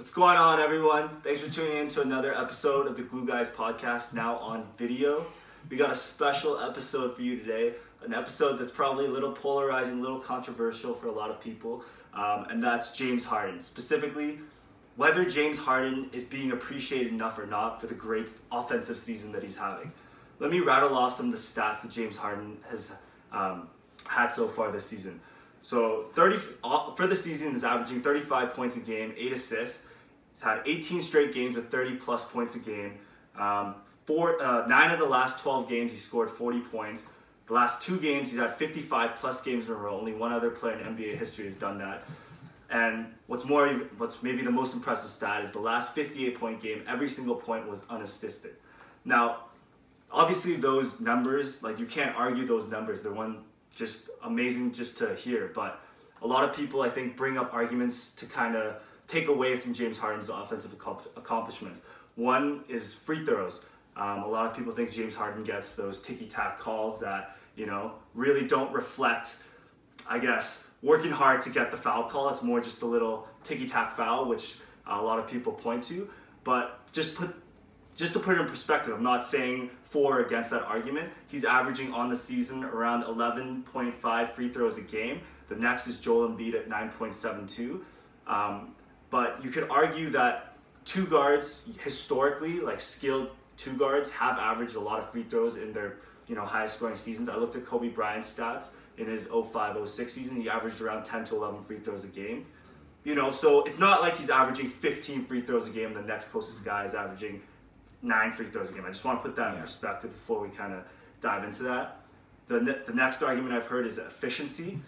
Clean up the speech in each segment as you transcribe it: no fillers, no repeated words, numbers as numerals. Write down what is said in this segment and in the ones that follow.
What's going on, everyone? Thanks for tuning in to another episode of the Glue Guys podcast, now on video. We got a special episode for you today, an episode that's probably a little polarizing, a little controversial for a lot of people, and that's James Harden. Specifically, whether James Harden is being appreciated enough or not for the great offensive season that he's having. Let me rattle off some of the stats that James Harden has had so far this season. So for the season, he's averaging 35 points a game, 8 assists. He's had 18 straight games with 30 plus points a game. 9 of the last 12 games, he scored 40 points. The last 2 games, he's had 55 plus games in a row. Only one other player in NBA history has done that. And what's maybe the most impressive stat is the last 58-point game, every single point was unassisted. Now, obviously those numbers, like, you can't argue those numbers. They're just amazing just to hear. But a lot of people, I think, bring up arguments to kind of take away from James Harden's offensive accomplishments. One is free throws. A lot of people think James Harden gets those ticky-tack calls that, really don't reflect, I guess, working hard to get the foul call. It's more just a little ticky-tack foul, which a lot of people point to. But just to put it in perspective, I'm not saying for or against that argument. He's averaging on the season around 11.5 free throws a game. The next is Joel Embiid at 9.72. But you could argue that two guards, historically, like skilled two guards, have averaged a lot of free throws in their highest scoring seasons. I looked at Kobe Bryant's stats in his 05-06 season. He averaged around 10 to 11 free throws a game. So it's not like he's averaging 15 free throws a game and the next closest guy is averaging 9 free throws a game. I just want to put that in perspective before we kind of dive into that. The next argument I've heard is efficiency.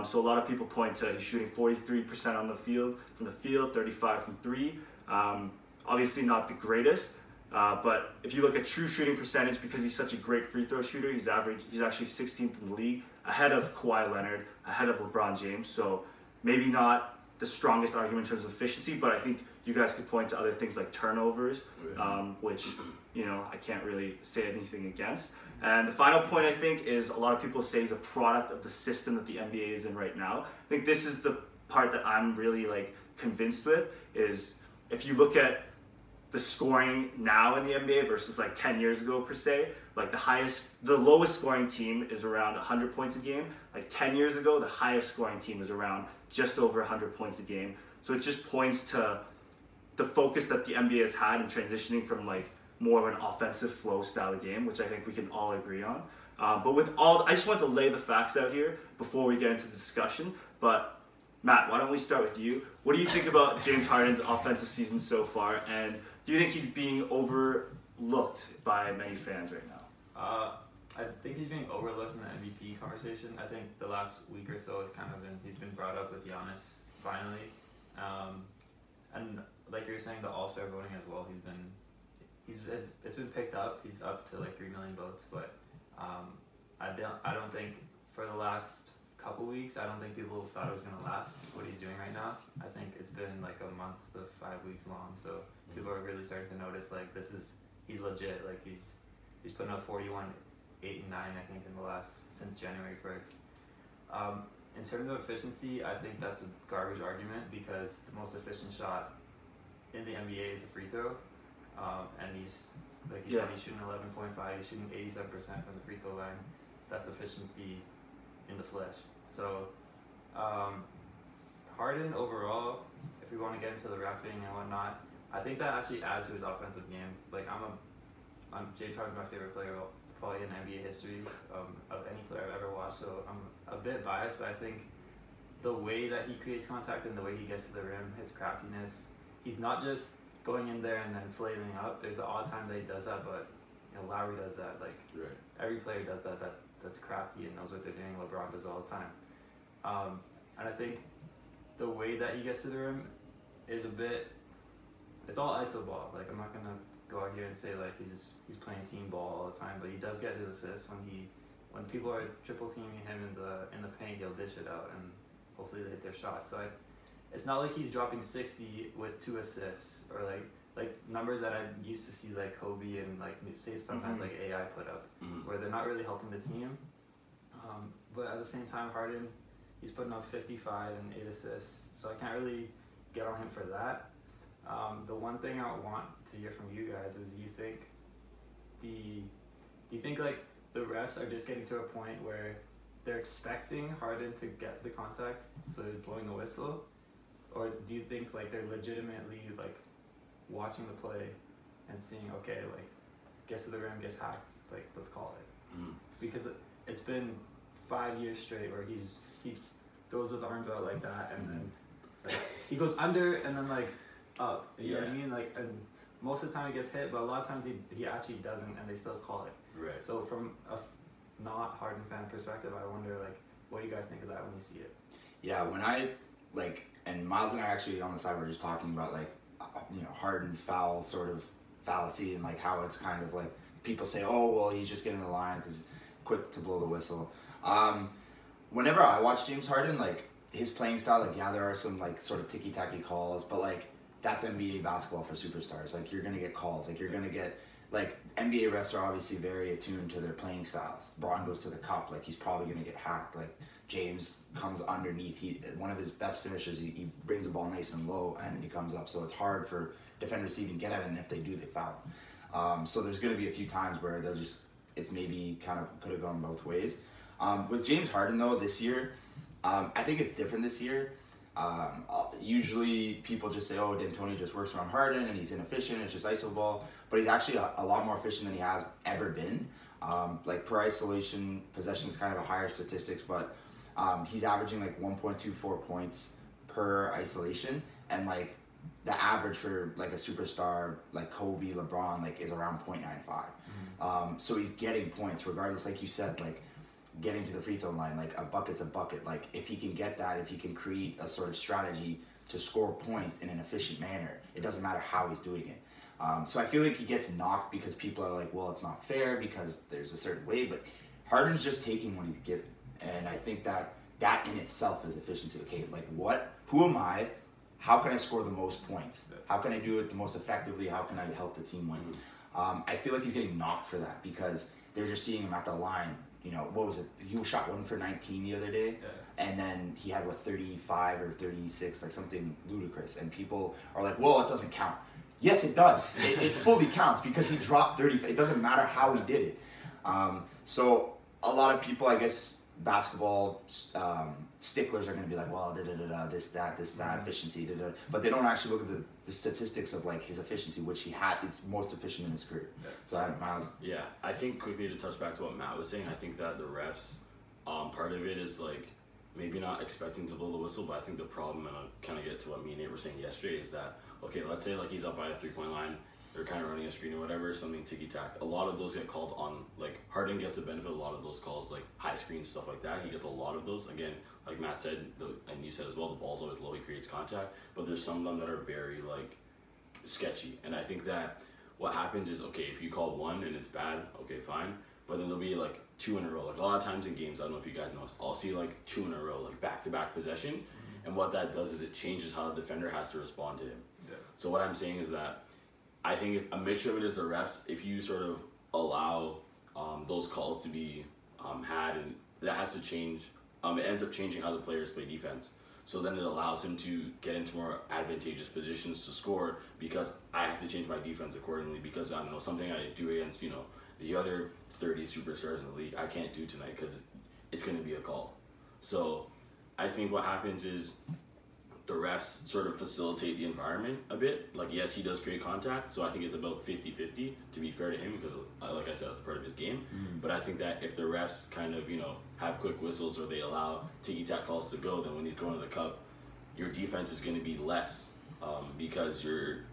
So a lot of people point to he's shooting 43% from the field, 35 from 3. Obviously not the greatest, but if you look at true shooting percentage, because he's such a great free throw shooter, he's actually 16th in the league, ahead of Kawhi Leonard, ahead of LeBron James. So maybe not the strongest argument in terms of efficiency, but I think you guys could point to other things like turnovers, which I can't really say anything against. And the final point, I think, is a lot of people say he's a product of the system that the NBA is in right now. I think this is the part that I'm really convinced with, is if you look at the scoring now in the NBA versus 10 years ago per se, the lowest scoring team is around 100 points a game. 10 years ago, the highest scoring team was around just over 100 points a game. So it just points to the focus that the NBA has had in transitioning from more of an offensive flow style of game, which I think we can all agree on. I just want to lay the facts out here before we get into the discussion. But Matt, why don't we start with you? What do you think about James Harden's offensive season so far, and do you think he's being overlooked by many fans right now? I think he's being overlooked in the MVP conversation. I think the last week or so he's been brought up with Giannis finally, and like you were saying, the All-Star voting as well. It's been picked up. He's up to 3 million votes, but I don't think for the last couple weeks, I don't think people thought it was gonna last what he's doing right now. I think it's been a month to 5 weeks long, so people are really starting to notice he's legit. He's putting up 41, 8, and 9, I think, since January 1st. In terms of efficiency, I think that's a garbage argument because the most efficient shot in the NBA is a free throw. And he's shooting 11.5, he's shooting 87% from the free throw line. That's efficiency in the flesh. So Harden overall, if we want to get into the reffing and whatnot, I think that actually adds to his offensive game. I'm James Harden's my favorite player probably in NBA history of any player I've ever watched. So I'm a bit biased, but I think the way that he creates contact and the way he gets to the rim, his craftiness, he's not just going in there and then flailing up. There's the odd time that he does that, but Lowry does that. Every player does that. That's crafty and knows what they're doing. LeBron does all the time. And I think the way that he gets to the rim is it's all iso ball. I'm not gonna go out here and say he's playing team ball all the time, but he does get his assists when people are triple teaming him in the paint. He'll dish it out and hopefully they hit their shots. So it's not like he's dropping 60 with 2 assists or numbers that I used to see Kobe and sometimes AI put up, where they're not really helping the team. But at the same time, Harden, he's putting up 55 and 8 assists, so I can't really get on him for that. The one thing I want to hear from you guys is, do you think like the refs are just getting to a point where they're expecting Harden to get the contact, so they're blowing the whistle, or do you think like they're legitimately like watching the play and seeing, okay, like gets to the rim, gets hacked, like let's call it, because it's been 5 years straight where he throws his arms out like that, and then like he goes under and then like up. You know what I mean? Like, and most of the time he gets hit, but a lot of times he actually doesn't, and they still call it. Right. So from a not Harden fan perspective, I wonder like what you guys think of that when you see it. Yeah, when I like, and Miles and I actually on the side were just talking about like, Harden's foul sort of fallacy, and like how it's kind of like people say, oh well, he's just getting the line because quick to blow the whistle. Whenever I watch James Harden, like his playing style, like there are some like sort of ticky-tacky calls, but like that's NBA basketball for superstars. Like you're gonna get calls, like you're gonna get like NBA refs are obviously very attuned to their playing styles. Braun goes to the cup, like he's probably gonna get hacked. Like James comes underneath, one of his best finishes, he brings the ball nice and low and he comes up, so it's hard for defenders to even get at it, and if they do, they foul. So there's gonna be a few times where it's maybe kind of could have gone both ways. With James Harden though, this year, I think it's different this year. Usually people just say, oh, D'Antoni just works around Harden and he's inefficient, it's just iso ball, but he's actually a lot more efficient than he has ever been. Like per isolation, possession is kind of a higher statistics, but he's averaging like 1.24 points per isolation, and like the average for like a superstar like Kobe, LeBron, like is around 0.95. So he's getting points regardless, like you said, like getting to the free throw line, like a bucket's a bucket. Like if he can get that, if he can create a sort of strategy to score points in an efficient manner, it doesn't matter how he's doing it. So I feel like he gets knocked because people are like, well, it's not fair because there's a certain way, but Harden's just taking what he's given. And I think that in itself is efficiency. Okay, like who am I? How can I score the most points? How can I do it the most effectively? How can I help the team win? I feel like he's getting knocked for that because they're just seeing him at the line. What was it? He shot 1 for 19 the other day, and then he had 35 or 36, like something ludicrous. And people are like, "Well, it doesn't count." Yes, it does. It fully counts because he dropped 30. It doesn't matter how he did it. So a lot of people, I guess, basketball sticklers are going to be like, well, this, that, efficiency, but they don't actually look at the statistics of like his efficiency, which it's most efficient in his career. So Miles. Yeah, I think quickly to touch back to what Matt was saying, I think that the refs, part of it is like maybe not expecting to blow the whistle, but I think the problem, and I'll kind of get to what me and Nate were saying yesterday, is that, okay, let's say like he's up by a 3-point line, they're kind of running a screen or whatever, something ticky-tack. A lot of those get called on, like, Harden gets the benefit of a lot of those calls, like high screen, stuff like that. He gets a lot of those. Again, like Matt said, and you said as well, the ball's always low, he creates contact, but there's some of them that are very, like, sketchy. And I think that what happens is, okay, if you call one and it's bad, okay, fine, but then there'll be, like, 2 in a row. Like, a lot of times in games, I don't know if you guys know, I'll see, like, 2 in a row, like, back-to-back possessions, and what that does is it changes how the defender has to respond to him. Yeah. So what I'm saying is that I think it's a mixture of it is the refs. If you sort of allow those calls to be had, and that has to change, it ends up changing how the players play defense. So then it allows him to get into more advantageous positions to score because I have to change my defense accordingly because I don't know, something I do against, the other 30 superstars in the league, I can't do tonight because it's going to be a call. So I think what happens is the refs sort of facilitate the environment a bit. Like, yes, he does great contact, so I think it's about 50-50 to be fair to him because, like I said, that's part of his game. But I think that if the refs kind of, have quick whistles or they allow ticky-tack calls to go, then when he's going to the cup, your defense is going to be less because you're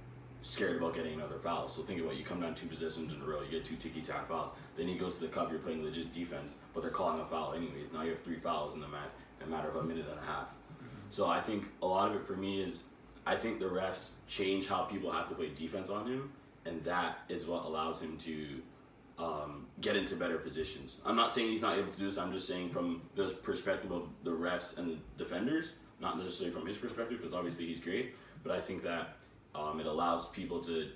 scared about getting another foul. So think about it, you come down 2 possessions in a row, you get 2 ticky-tack fouls, then he goes to the cup, you're playing legit defense, but they're calling a foul anyways. Now you have 3 fouls in a matter of a minute and a half. So I think a lot of it for me is I think the refs change how people have to play defense on him, and that is what allows him to get into better positions. I'm not saying he's not able to do this, I'm just saying from the perspective of the refs and the defenders, not necessarily from his perspective, because obviously he's great, but I think that it allows people to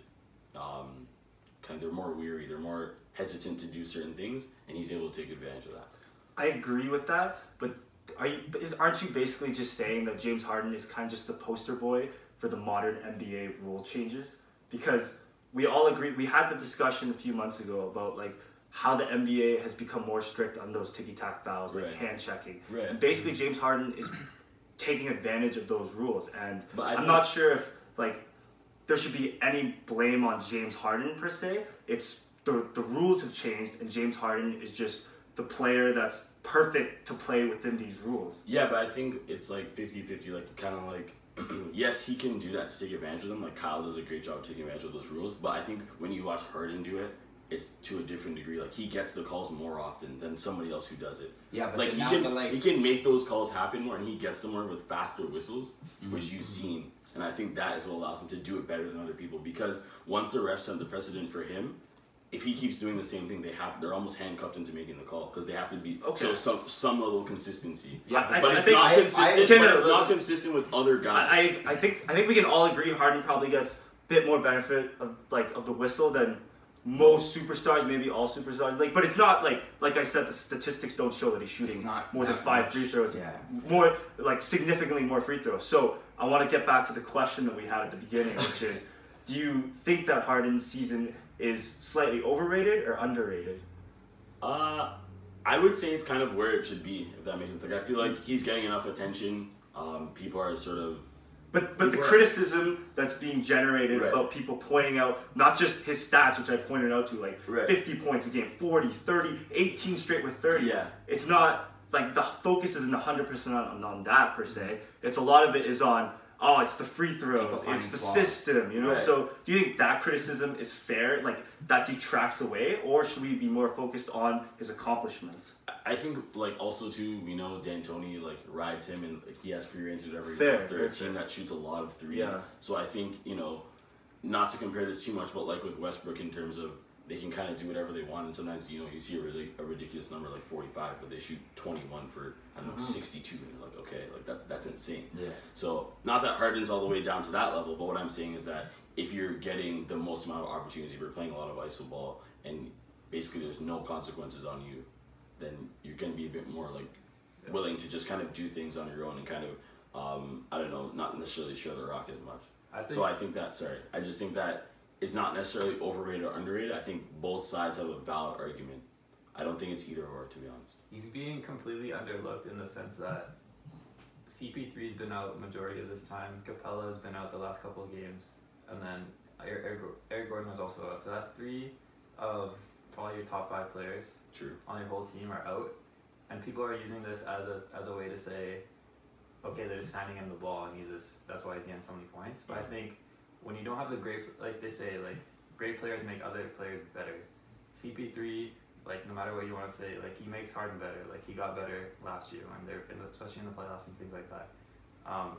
they're more weary, they're more hesitant to do certain things, and he's able to take advantage of that. I agree with that, but aren't you basically just saying that James Harden is kind of just the poster boy for the modern NBA rule changes? Because we all agree, we had the discussion a few months ago about like how the NBA has become more strict on those ticky-tack fouls, like hand checking. Right. And basically James Harden is taking advantage of those rules. And But I'm not sure if like there should be any blame on James Harden per se. It's the rules have changed, and James Harden is just the player that's perfect to play within these rules. Yeah, but I think it's like 50-50, like kind of like, yes, he can do that to take advantage of them. Like Kyle does a great job taking advantage of those rules. But I think when you watch Harden do it, it's to a different degree. Like he gets the calls more often than somebody else who does it. Yeah, but like he can make those calls happen more, and he gets them more with faster whistles, which you've seen. And I think that is what allows him to do it better than other people. Because once the refs set the precedent for him, if he keeps doing the same thing, they're almost handcuffed into making the call because they have to be show some level of consistency. Yeah, but it's not consistent. It's not consistent with other guys. I think we can all agree Harden probably gets a bit more benefit of the whistle than most superstars, maybe all superstars. Like, but it's not like I said, the statistics don't show that he's shooting more than 5 free throws. Yeah. More like significantly more free throws. So I want to get back to the question that we had at the beginning, which is, do you think that Harden's season is slightly overrated or underrated? I would say it's kind of where it should be, if that makes sense. Like I feel like he's getting enough attention. People are sort of. But the criticism that's being generated about people pointing out not just his stats, which I pointed out to, like 50 points a game, 40, 30, 18 straight with 30. Yeah. It's not like the focus isn't 100% on that per se. It's a lot of it is on, oh, it's the free throws, it's the system, you know? Right. So do you think that criticism is fair? Like that detracts away, or should we be more focused on his accomplishments? I think like also too, we know D'Antoni like rides him and like, he has free range at every Fair, goal. They're a team that shoots a lot of threes. Yeah. So I think, not to compare this too much, but like with Westbrook in terms of they can kind of do whatever they want, and sometimes you see a ridiculous number like 45, but they shoot 21 for I don't know 62, and you're like, okay, like that's insane. Yeah. So not that Harden's all the way down to that level, but what I'm saying is that if you're getting the most amount of opportunities, if you're playing a lot of iso ball, and basically there's no consequences on you, then you're going to be a bit more like willing to just kind of do things on your own and kind of I don't know, not necessarily show the rock as much. I just think that it's not necessarily overrated or underrated. I think both sides have a valid argument. I don't think it's either or, to be honest. He's being completely underlooked in the sense that CP3's been out majority of this time. Capella's been out the last couple of games, and then Eric Gordon was also out. So that's 3 of probably your top 5 players on your whole team are out, and people are using this as a way to say, okay, they're just handing him the ball, and that's why he's getting so many points. But I think when you don't have the great, like they say, like great players make other players better. CP3, like no matter what you want to say, like he makes Harden better. Like he got better last year when especially in the playoffs and things like that.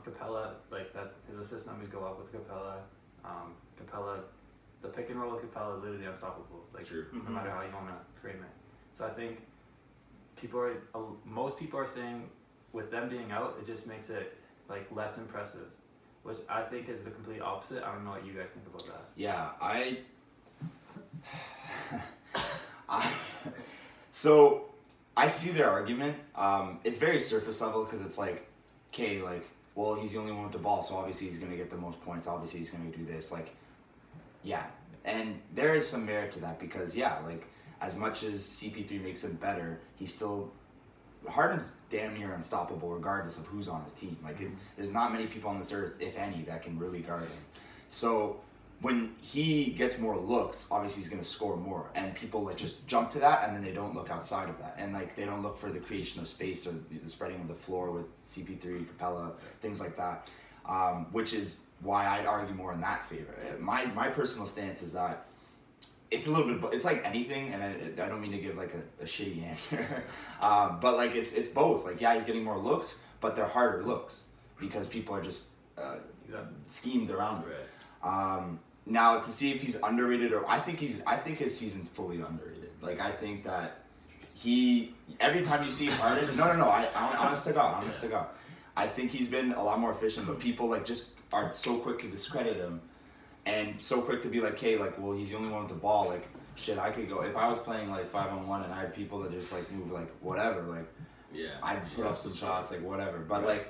Capella, like that, his assist numbers go up with Capella. Capella, the pick and roll with Capella, literally unstoppable. Like no matter how you want to frame it. So I think most people are saying with them being out, it just makes it like less impressive, which I think is the complete opposite. I don't know what you guys think about that. Yeah, so I see their argument. It's very surface level because it's like, okay, like, well, he's the only one with the ball, so obviously he's going to get the most points. Obviously he's going to do this. Like, yeah. And there is some merit to that because, yeah, like, as much as CP3 makes him better, Harden's damn near unstoppable regardless of who's on his team. Like, there's not many people on this earth, if any, that can really guard him. So when he gets more looks, obviously he's going to score more. And people like just jump to that, and then they don't look outside of that. And like they don't look for the creation of space or the spreading of the floor with CP3, Capella, things like that. Which is why I'd argue more in that favor. My personal stance is that it's a little bit, it's like anything, and I don't mean to give like a shitty answer, but like it's both. Like, yeah, he's getting more looks, but they're harder looks because people are just schemed around it. Now to see if he's underrated or I think his season's fully underrated. Like I think that every time you see Harden, no, I honest to God, I think he's been a lot more efficient, but people like just are so quick to discredit him. And so quick to be like, hey, like, well, he's the only one with the ball. Like, shit, I could go if I was playing like 5-on-1 and I had people that just like move like whatever, like, I'd put up some shots, like whatever. But like,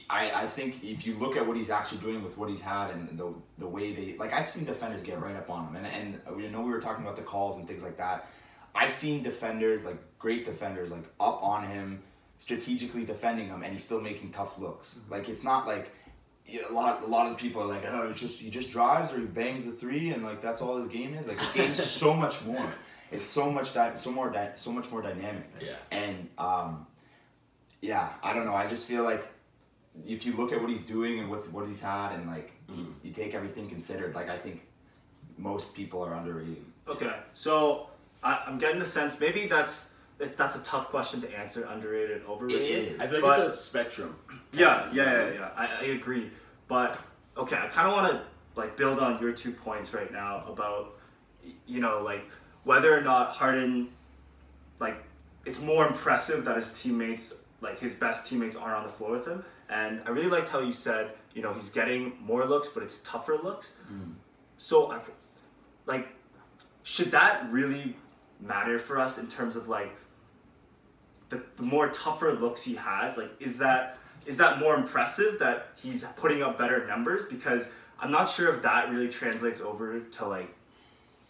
I think if you look at what he's actually doing with what he's had and the way they, like, I've seen defenders get right up on him, and we know we were talking about the calls and things like that. I've seen defenders, like great defenders, like up on him, strategically defending him, and he's still making tough looks. Like, it's not like a lot of the people are like, oh, he just drives or he bangs the three and like that's all his game is. Like, his game's so much more. It's so much more dynamic. Yeah. And yeah, I don't know. I just feel like if you look at what he's doing and with what he's had and like you take everything considered, like I think most people are underrated. Okay, so I'm getting the sense maybe that's a tough question to answer. Underrated, overrated. It is. I feel like it's a spectrum. Yeah. I agree, but okay, I kind of want to like build on your 2 points right now about like whether or not Harden, like, it's more impressive that his teammates, like his best teammates, aren't on the floor with him. And I really liked how you said, he's getting more looks, but it's tougher looks. So, like, should that really matter for us in terms of like the more tougher looks he has? Like, is that more impressive that he's putting up better numbers? Because I'm not sure if that really translates over to like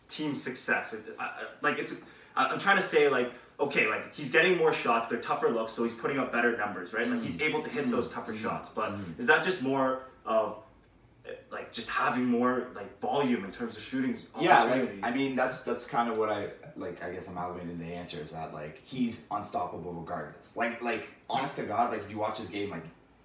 team success. I'm trying to say like, okay, like he's getting more shots, they're tougher looks, so he's putting up better numbers, right? Like he's able to hit those tougher shots. But is that just more of like just having more like volume in terms of shooting? Yeah, like I mean that's kind of what I guess I'm amalgamating the answer is that like he's unstoppable regardless. Like honest to God, like if you watch his game, like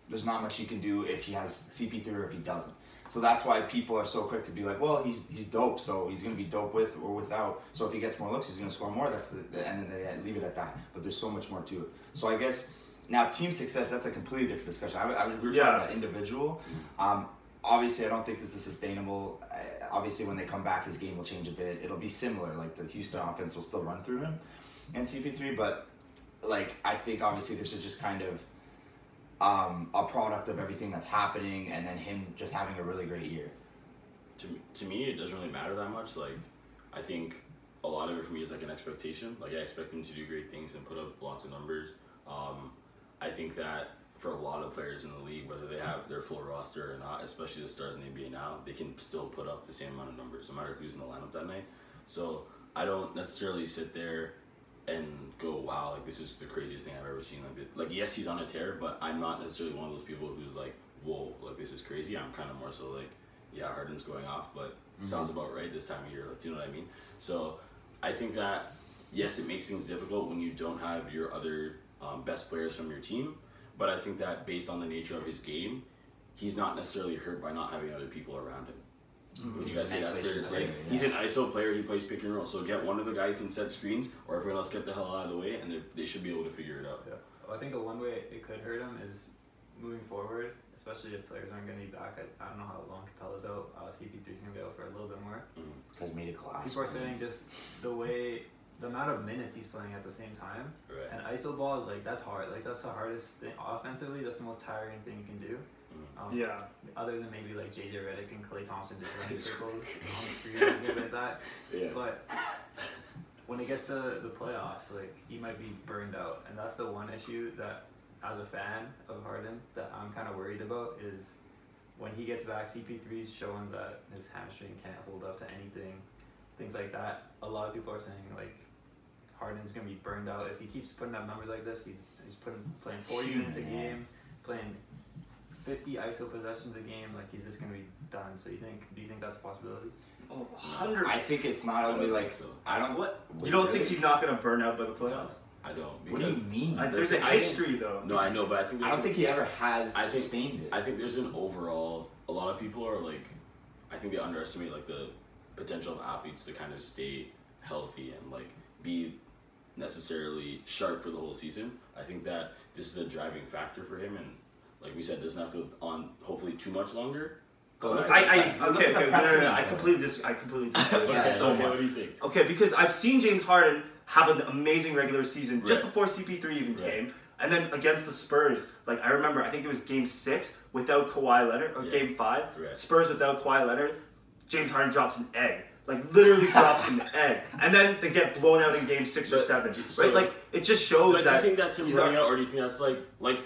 there's not much you can do if he has CP3 or if he doesn't. So that's why people are so quick to be like, well, he's dope, so he's gonna be dope with or without. So if he gets more looks, he's gonna score more. That's and then they leave it at that. But there's so much more to it. So I guess now team success, that's a completely different discussion. We were talking about individual. Obviously, I don't think this is sustainable. Obviously, when they come back, his game will change a bit. It'll be similar. Like the Houston offense will still run through him and CP3, but like I think obviously this is just kind of a product of everything that's happening, and then him just having a really great year. To me, it doesn't really matter that much. Like, I think a lot of it for me is like an expectation. Like, I expect him to do great things and put up lots of numbers. I think that for a lot of players in the league, whether they have their full roster or not, especially the stars in the NBA now, they can still put up the same amount of numbers no matter who's in the lineup that night. So I don't necessarily sit there and go, wow, like this is the craziest thing I've ever seen. Like yes, he's on a tear, but I'm not necessarily one of those people who's like, whoa, like this is crazy. I'm kind of more so like, yeah, Harden's going off, but sounds about right this time of year. Like, do you know what I mean? So I think that yes, it makes things difficult when you don't have your other best players from your team. But I think that based on the nature of his game, he's not necessarily hurt by not having other people around him. Would you guys say that's fair to say? He's an ISO player, he plays pick and roll. So get one of the guy who can set screens, or everyone else get the hell out of the way, and they should be able to figure it out. Yeah. Well, I think the one way it could hurt him is moving forward, especially if players aren't going to be back. I don't know how long Capella's out. CP3's going to be out for a little bit more. Because made a class. People are saying just the amount of minutes he's playing at the same time. Right. And ISO ball is like, that's hard. Like, that's the hardest thing. Offensively, that's the most tiring thing you can do. Other than maybe like JJ Redick and Klay Thompson just running circles on the screen and things like that. Yeah. But when it gets to the playoffs, like he might be burned out, and that's the one issue that, as a fan of Harden, that I'm kind of worried about is when he gets back. CP3's showing that his hamstring can't hold up to anything, things like that. A lot of people are saying like Harden's gonna be burned out if he keeps putting up numbers like this. He's playing 40 minutes a game, playing 50 ISO possessions a game. Like he's just gonna be done. So do you think that's a possibility? Oh, 100. I think it's not only like so. I don't. What? You don't think he's not gonna burn out by the playoffs? I don't. What do you mean? There's a history though. No, I know, but I think I don't think he ever has sustained sustained it. I think there's an overall. A lot of people are like, I think they underestimate like the potential of athletes to kind of stay healthy and like be necessarily sharp for the whole season. I think that this is a driving factor for him, and like we said, doesn't have to on hopefully too much longer. But I completely disagree. So what do you think? Okay, because I've seen James Harden have an amazing regular season just before CP3 even came. And then against the Spurs, like I remember, I think it was Game 6 without Kawhi Leonard, or Game 5, Spurs without Kawhi Leonard, James Harden drops an egg. Like literally drops an egg. And then they get blown out in Game 6 or 7. So, right? Like it just shows that. Do you think that's him running out, or do you think that's like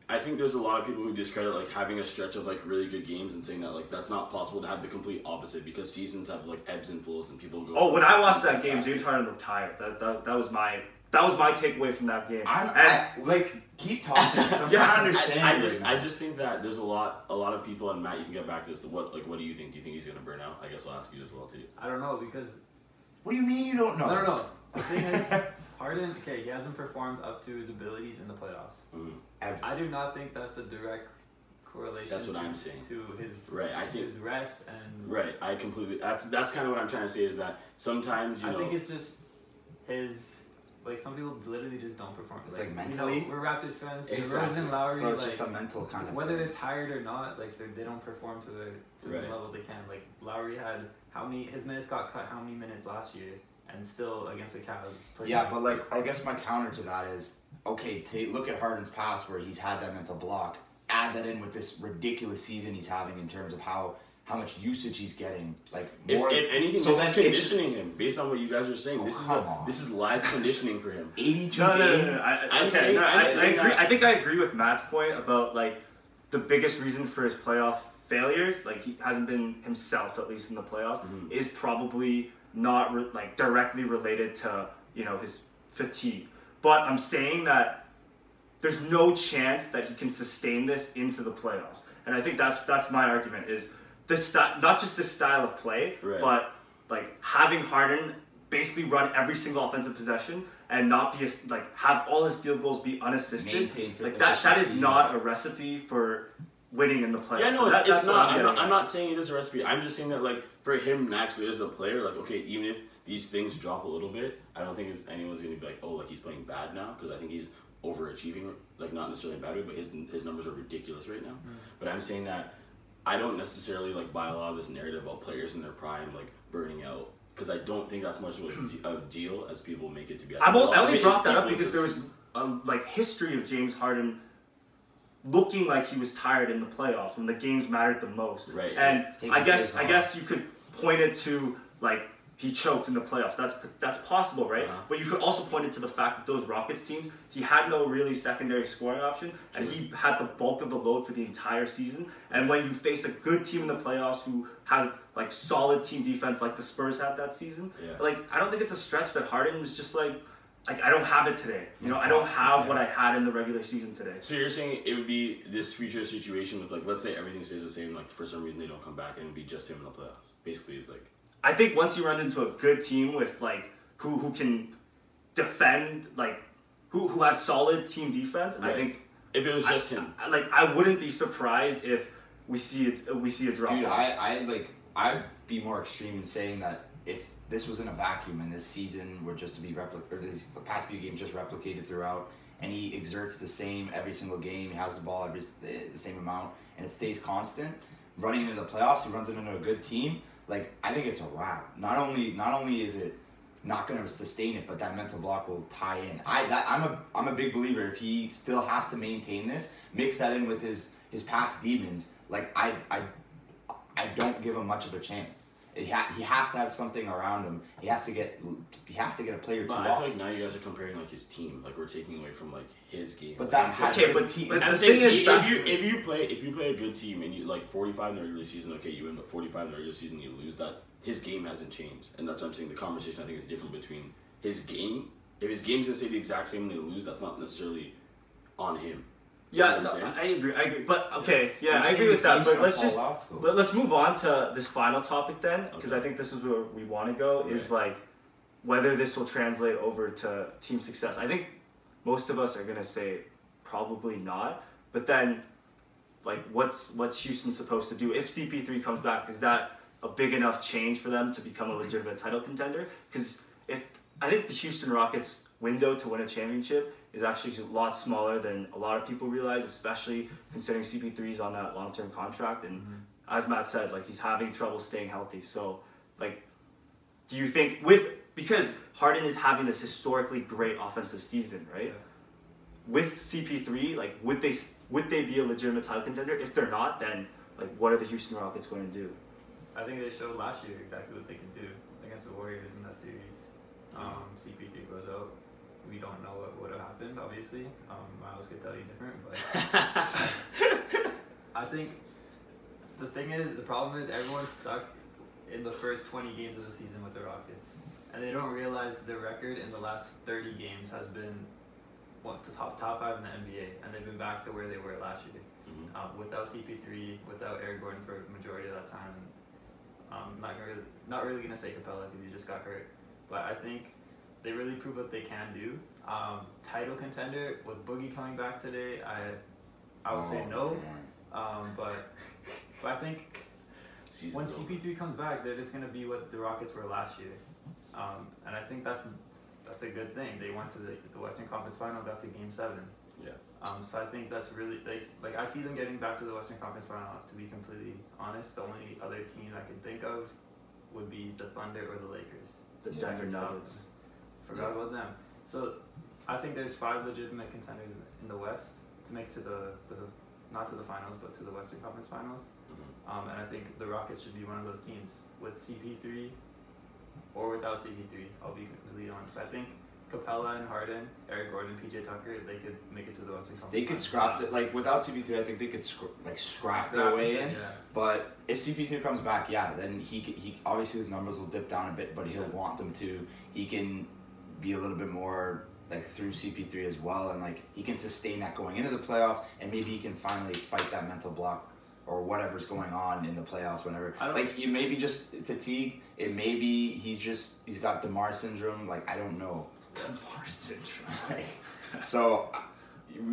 I think there's a lot of people who discredit like having a stretch of like really good games and saying that like that's not possible to have the complete opposite because seasons have like ebbs and flows and people go. Oh, when I watched that game, James Harden looked tired. That was my takeaway from that game. I keep talking. I'm trying to understand. I just think that there's a lot of people, and Matt, you can get back to this. What do you think? Do you think he's gonna burn out? I guess I'll ask you as well too. I don't know because. What do you mean you don't know? No. The thing is, Harden, okay, he hasn't performed up to his abilities in the playoffs. I do not think that's a direct correlation. That's what I'm saying. To his I think his rest and I completely. That's kind of what I'm trying to say is that sometimes I think it's just his. Like some people literally just don't perform. It's like mentally. We're Raptors fans. Exactly. DeRozan, Lowry, so it's just a mental kind of. Whether they're tired or not, like they don't perform to the level they can. Like Lowry had his minutes got cut how many minutes last year, and still against the Cavs. Yeah, but like I guess my counter to that is okay. Look at Harden's past where he's had that mental block. Add that in with this ridiculous season he's having in terms of how much usage he's getting. Like more, if anything, so this is conditioning him based on what you guys are saying. This is live conditioning for him. 82 No. I'm saying I think I agree with Matt's point about like the biggest reason for his playoff failures, like he hasn't been himself at least in the playoffs, is probably not directly related to his fatigue. But I'm saying that there's no chance that he can sustain this into the playoffs, and I think that's my argument is. Not just the style of play, but like having Harden basically run every single offensive possession and not be have all his field goals be unassisted. Like that is not a recipe for winning in the playoffs. Yeah, no, it's not. I'm not saying it is a recipe. I'm just saying that like for him naturally as a player, like okay, even if these things drop a little bit, I don't think anyone's gonna be like, oh, like he's playing bad now because I think he's overachieving, like not necessarily in a bad way, but his numbers are ridiculous right now. But I'm saying that. I don't necessarily like buy a lot of this narrative about players in their prime like burning out because I don't think that's much of a deal as people make it to be. I only brought that up because there was a history of James Harden looking like he was tired in the playoffs when the games mattered the most. Right. And I guess you could point it to like he choked in the playoffs. That's possible, right? But you could also point it to the fact that those Rockets teams, he had no really secondary scoring option, and he had the bulk of the load for the entire season. And when you face a good team in the playoffs who have like solid team defense, like the Spurs had that season, like I don't think it's a stretch that Harden was just like I don't have it today. I don't have what I had in the regular season today. So you're saying it would be this future situation with like let's say everything stays the same, like for some reason they don't come back and it would be just him in the playoffs. Basically, it's like. I think once he runs into a good team with like who can defend, like who has solid team defense, I think if it was just him, I wouldn't be surprised if we see a drop. Dude, I'd be more extreme in saying that if this was in a vacuum and this season were just to be the past few games just replicated throughout, and he exerts the same every single game, he has the ball the same amount, and it stays constant. Running into the playoffs, he runs into a good team. Like I think it's a wrap. Not only is it not going to sustain it, but that mental block will tie in. I'm a big believer. If he still has to maintain this, mix that in with his past demons. Like I don't give him much of a chance. He has to have something around him. He has to get a player or two. But I feel like now you guys are comparing like his team. Like we're taking away from like his game. But like, that's okay. But I'm saying if you play a good team and you like 45 in the regular season, okay, you win, but 45 in the regular season you lose. That his game hasn't changed, and that's what I'm saying. The conversation I think is different between his game. If his game's gonna stay the exact same and they lose, that's not necessarily on him. Yeah, no, I agree. But okay, yeah, I agree with that. But let's move on to this final topic then, because I think this is where we want to go. Is like whether this will translate over to team success. I think most of us are gonna say probably not. But then, like, what's Houston supposed to do if CP3 comes back? Is that a big enough change for them to become a legitimate title contender? Because I think the Houston Rockets window to win a championship is actually a lot smaller than a lot of people realize, especially considering CP3 is on that long-term contract. And as Matt said, like he's having trouble staying healthy. So, like, do you think because Harden is having this historically great offensive season, right? Yeah. With CP3, like, would they be a legitimate title contender? If they're not, then like, what are the Houston Rockets going to do? I think they showed last year exactly what they can do against the Warriors in that series. CP3 goes out. we don't know what would have happened. Obviously, Miles could tell you different, but I think the problem is everyone's stuck in the first 20 games of the season with the Rockets, and they don't realize their record in the last 30 games has been the top 5 in the NBA, and they've been back to where they were last year. Without CP3, without Eric Gordon for the majority of that time. Not really gonna say Capella because he just got hurt, but I think they really prove what they can do. Title contender with Boogie coming back today, I would say no, but I think when CP3 comes back, they're just gonna be what the Rockets were last year, and I think that's a good thing. They went to the Western Conference Final, got to Game 7. Yeah. So I think that's really like I see them getting back to the Western Conference Final. To be completely honest, the only other team I can think of would be the Thunder or the Lakers. The Denver Nuggets. Forgot about them. So I think there's 5 legitimate contenders in the West to make to the not to the finals, but to the Western Conference Finals. And I think the Rockets should be one of those teams with CP3 or without CP3. I'll be completely honest. I think Capella and Harden, Eric Gordon, PJ Tucker, they could make it to the Western Conference. They could scrap it, like without CP3. I think they could scrap their way in. Yeah. But if CP3 comes back, then he obviously his numbers will dip down a bit, but he'll want them to. He can be a little bit more like through CP3 as well, and like he can sustain that going into the playoffs, and maybe he can finally fight that mental block or whatever's going on in the playoffs. Whenever like you maybe just fatigue. It maybe he's got DeMar syndrome. Like I don't know. DeMar syndrome. So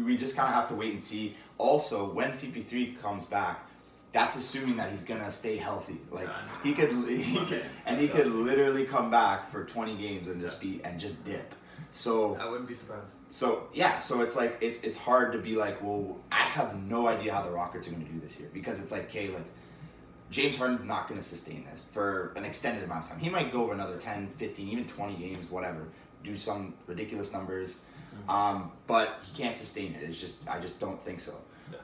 we just kind of have to wait and see. Also, when CP3 comes back, that's assuming that he's gonna stay healthy. Like he could literally come back for 20 games and just dip. So I wouldn't be surprised. So yeah, so it's like it's hard to be like, well, I have no idea how the Rockets are gonna do this year, because it's like, okay, like James Harden's not gonna sustain this for an extended amount of time. He might go over another 10, 15, even 20 games, whatever. Do some ridiculous numbers, but he can't sustain it. I just don't think so.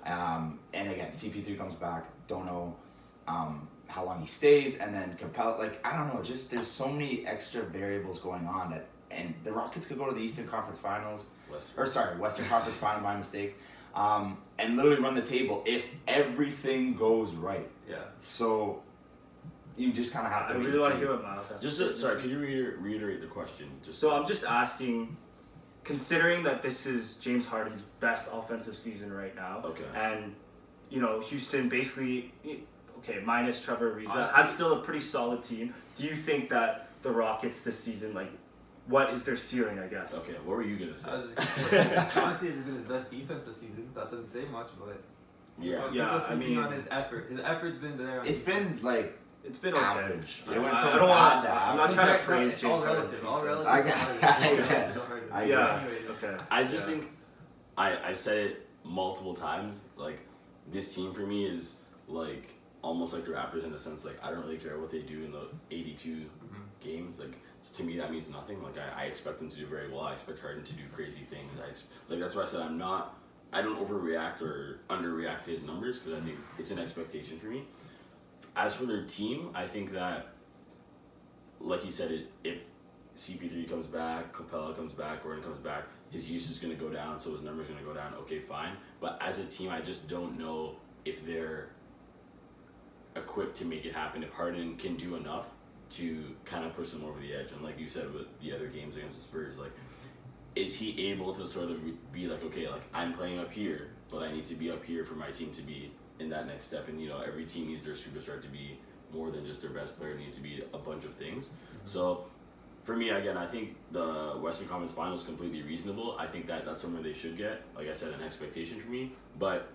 And again, CP3 comes back, don't know how long he stays, and then Capella, like I don't know, just there's so many extra variables going on that, and the Rockets could go to the Eastern Conference Finals, Western Conference Final, my mistake, and literally run the table if everything goes right. Yeah. So you just kind of have to. I really want to hear what Miles has to say. Sorry, could you reiterate the question? So I'm just asking, considering that this is James Harden's best offensive season right now, and Houston basically, minus Trevor Ariza, has still a pretty solid team. Do you think that the Rockets this season, like, what is their ceiling, I guess? Okay, what were you gonna say? I was just gonna say, honestly, it's been his best defensive season. That doesn't say much, but people sleeping on his effort. His effort's been there. It's been like. It's been okay. Average. It went from bad to average. I'm not trying to praise James Harden. All relative. I get it. Okay. I just think I've said it multiple times. Like this team for me is like almost like the Raptors in the sense like I don't really care what they do in the 82 games. Like to me that means nothing. Like I expect them to do very well. I expect Harden to do crazy things. That's why I said I don't overreact or underreact to his numbers, because I think it's an expectation for me. As for their team, I think that, like he said, if CP3 comes back, Capella comes back, Gordon comes back, his use is going to go down, so his numbers are going to go down. Okay, fine. But as a team, I just don't know if they're equipped to make it happen, if Harden can do enough to kind of push them over the edge. And like you said with the other games against the Spurs, like, is he able to sort of be like, okay, like I'm playing up here, but I need to be up here for my team to be in that next step, and every team needs their superstar to be more than just their best player. It needs to be a bunch of things. So for me, again, I think the Western Conference Finals is completely reasonable. I think that's something they should get. Like I said, an expectation for me. But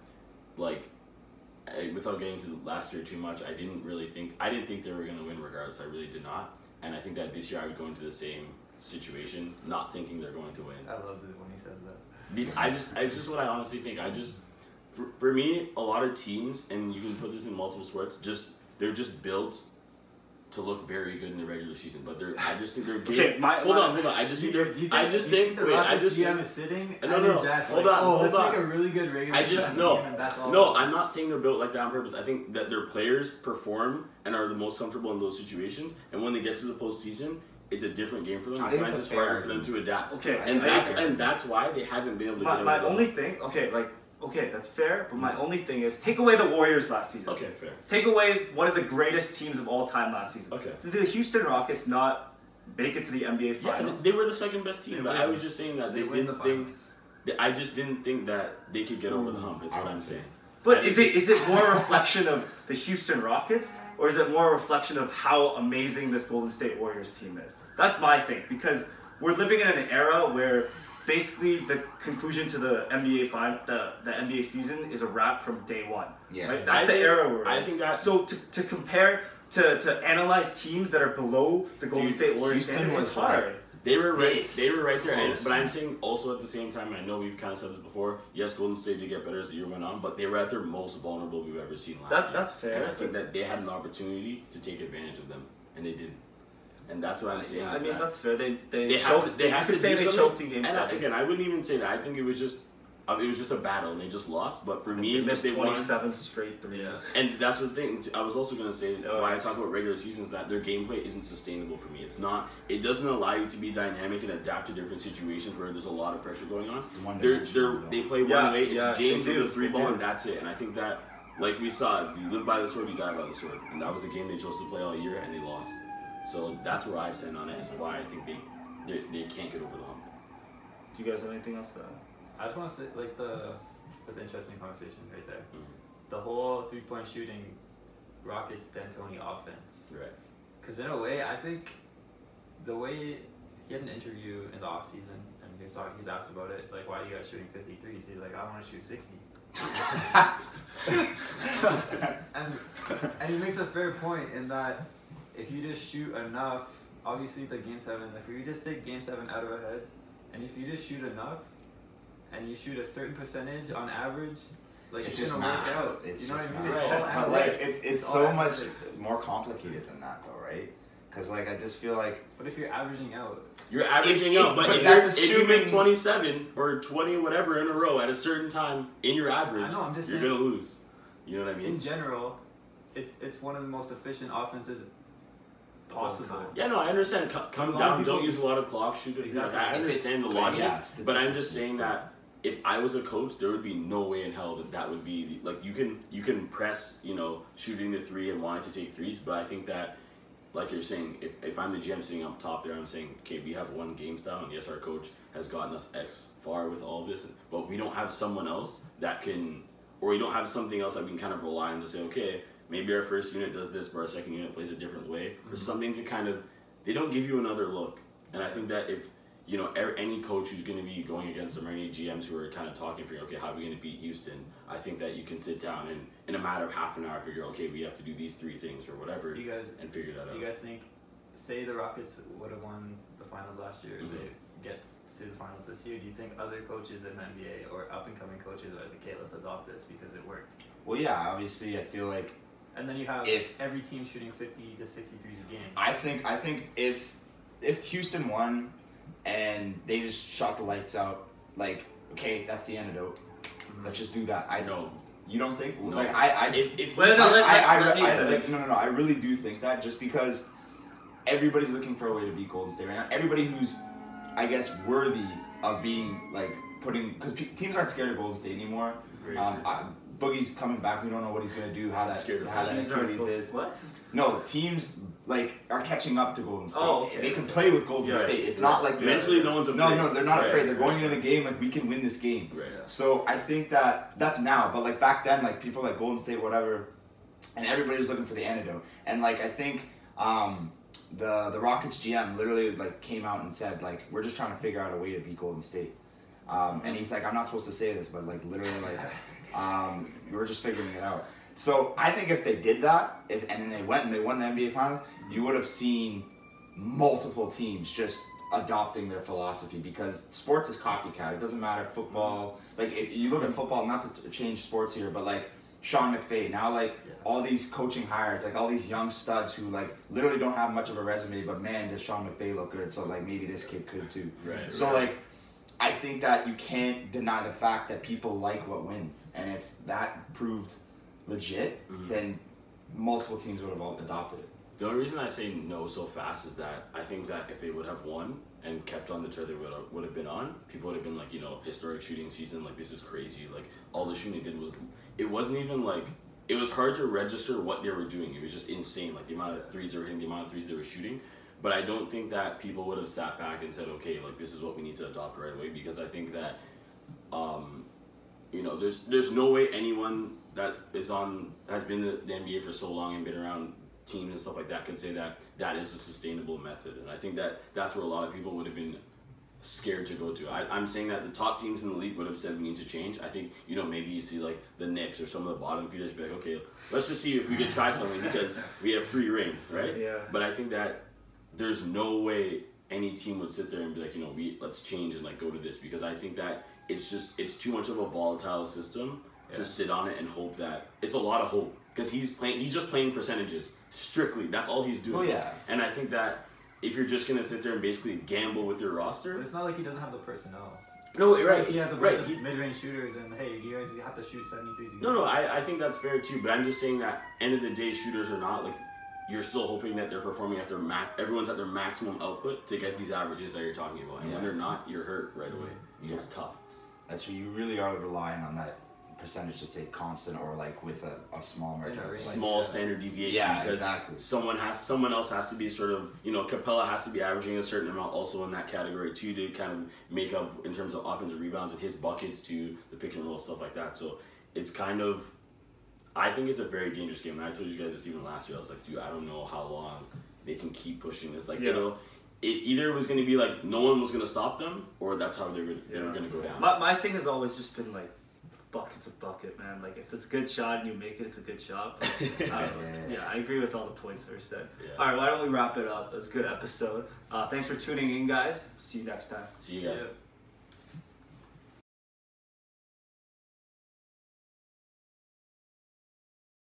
like without getting to last year too much, I didn't think they were going to win regardless. I really did not. And I think that this year I would go into the same situation, not thinking they're going to win. I loved it when he said that. It's just what I honestly think. For me, a lot of teams, and you can put this in multiple sports, they're just built to look very good in the regular season. But I just think they're okay. Hold on. I just think the Rockets GM is sitting at his desk hold on. Let's make a really good regular season team, and that's all. No, I'm not saying they're built like that on purpose. I think that their players perform and are the most comfortable in those situations. And when they get to the postseason, it's a different game for them. I think It's it's a just harder fair for them to adapt. Okay, and that's why they haven't been able to. My only thing, okay, that's fair. But my only thing is, take away the Warriors last season. Okay, fair. Take away one of the greatest teams of all time last season. Okay. Did the Houston Rockets not make it to the NBA Yeah, Finals? they were the second best team, They but win. I was just saying that they win the didn't think. finals. I just didn't think that they could get over the hump. Is what I'm saying. But is it more a reflection of the Houston Rockets, or is it more a reflection of how amazing this Golden State Warriors team is? That's my thing, because we're living in an era where basically the conclusion to the NBA the NBA season is a wrap from day one. Yeah. Right? That's the era we're in. I think that. So to compare to analyze teams that are below the Golden State Warriors Houston standard, was it's hard. like- They were right. Yes. They were right there. Close. But I'm saying also at the same time, I know we've kind of said this before. Yes, Golden State did get better as the year went on, but they were at their most vulnerable we've ever seen last year. That's fair. And I think that they had an opportunity to take advantage of them, and they didn't. And that's what I'm saying. I is mean, that that's fair. They have could to say do they something. choked in Game And 7. again, I wouldn't even say that. I think it was just a battle, and they just lost. But for me, They if missed they won, 27 straight threes. Yeah. and that's the thing. I was also gonna say Oh, why yeah. I talk about regular seasons that their gameplay isn't sustainable for me. It's not. It doesn't allow you to be dynamic and adapt to different situations where there's a lot of pressure going on. They play Yeah, one way. It's yeah, James they with do. the three They ball, do. and that's it. And I think that, like we saw, you live by the sword, you die by the sword, and that was the game they chose to play all year, and they lost. So that's where I stand on it. Is why I think they can't get over the hump. Do you guys have anything else to add? I just want to say, like, that's an interesting conversation right there. Mhm. The whole 3-point shooting Rockets D'Antoni offense. Right. Because in a way, I think the way he had an interview in the off season and he's asked about it, like, why are you guys shooting 53s? He's like, I want to shoot 60. and he makes a fair point in that if you just shoot enough, obviously the Game 7, if you just take Game 7 out of our heads, and if you just shoot enough, and you shoot a certain percentage on average, like it's just gonna work math. out. It's You know what just I mean? math. It's all But like analytics. it's all so much analytics. more complicated than that though, right? Because like I just feel like But if you're averaging out, You're averaging If- out, but but if that's you miss assuming- 27 or 20 whatever in a row at a certain time in your average, I know, I'm just you're saying- gonna lose. You know what I mean? in general, it's one of the most efficient offenses Of all possible. time. Yeah, no, I understand. Come A lot of down. people- Don't use a lot of clock. Shoot it. Exactly. Like, I If it's- understand the like, logic, yeah, but I'm statistically, just saying that if I was a coach, there would be no way in hell that would be like you can press shooting the three and wanting to take threes, but I think that like you're saying, if I'm the GM sitting up top there, I'm saying, okay, we have one game style, and yes, our coach has gotten us X far with all of this, but we don't have someone else that can, or we don't have something else that we can kind of rely on to say, okay, maybe our first unit does this, but our second unit plays a different way, or something to kind of, they don't give you another look. And I think that if, any coach who's going to be going against them, or any GMs who are kind of talking, figuring, okay, how are we going to beat Houston? I think that you can sit down and in a matter of half an hour figure, okay, we have to do these three things or whatever, Do you guys and figure that do out. you guys think, say the Rockets would have won the finals last year, Mhm. they get to the finals this year? Do you think other coaches in the NBA or up and coming coaches are like, okay, let's adopt this because it worked? well, yeah, obviously I feel like And then you have If- every team shooting 50 to 63s a game. I think if Houston won and they just shot the lights out, like okay, that's the antidote. Let's just do that. No. You don't think? No. Like If Well, no, let me I finish. like, no. I really do think that just because everybody's looking for a way to beat Golden State right now. Everybody who's, I guess, worthy of being like because teams aren't scared of Golden State anymore. Very true. Boogie's coming back. We don't know what he's gonna do. How that Scared of Teams aren't Achilles is. what? No, teams like are catching up to Golden State. Oh, okay. They can play with Golden Yeah, State. right. It's not like this. mentally, no one's afraid. No, they're not Right, afraid. They're right, going in right. a game like we can win this game. Right. So I think that's now, but like back then, like people like Golden State, whatever, and everybody was looking for the antidote. And like I think the Rockets GM literally like came out and said like we're just trying to figure out a way to beat Golden State. And he's like, I'm not supposed to say this, but like literally like we're just figuring it out. So I think if they did that, and then they went and they won the NBA Finals, you would have seen multiple teams just adopting their philosophy because sports is copycat. It doesn't matter football. Like if you look at football, not to change sports here, but like Sean McVay now, like all these coaching hires, like all these young studs who like literally don't have much of a resume, but man, does Sean McVay look good? So like maybe this kid could too. Right. So like I think that you can't deny the fact that people like what wins, and if that proved legit, Mhm. then multiple teams would have all adopted it. The only reason I say no so fast is that I think that if they would have won and kept on the tour they would have been on, people would have been like, you know, historic shooting season, like this is crazy. Like all the shooting they did was, it wasn't even like, it was hard to register what they were doing. It was just insane, like the amount of threes they were hitting, the amount of threes they were shooting. But I don't think that people would have sat back and said, okay, like this is what we need to adopt right away, because I think that, you know, there's no way anyone that has been the NBA for so long and been around teams and stuff like that could say that that is a sustainable method. And I think that that's where a lot of people would have been scared to go to. I'm saying that the top teams in the league would have said we need to change. I think, you know, maybe you see like the Knicks or some of the bottom feeders be like, okay, let's just see if we can try something because we have free reign, right? Yeah. But I think that there's no way any team would sit there and be like, you know, let's change and like go to this, because I think that it's too much of a volatile system to sit on it and hope that it's a lot of hope, because he's just playing percentages strictly. That's all he's doing. Oh yeah. And I think that if you're just gonna sit there and basically gamble with your roster, But it's not like he doesn't have the personnel. no, It's right, like he has a bunch right. of mid-range shooters, and hey, you guys have to shoot 73s. No, I think that's fair too. But I'm just saying that end of the day, shooters or not, like you're still hoping that they're performing at their everyone's at their maximum output to get these averages that you're talking about. And when they're not, you're hurt right away. So it's tough. That's true. You really are relying on that percentage to stay constant, or like with a small margin. Yeah, Like, Small standard deviation, Yeah, because exactly. someone else has to be sort of, you know, Capella has to be averaging a certain amount also in that category too, to kind of make up in terms of offensive rebounds and his buckets to the pick and roll, stuff like that. So it's kind of, I think it's a very dangerous game. And I told you guys this even last year. I was like, dude, I don't know how long they can keep pushing this. Like, you know, it either was going to be like no one was going to stop them, or that's how they were going to go down. My thing has always just been like, bucket's a bucket, man. Like if it's a good shot and you make it, it's a good shot. But, I agree with all the points that were said. Yeah. All right, why don't we wrap it up? It was a good episode. Thanks for tuning in, guys. See you next time. See you guys. Yeah.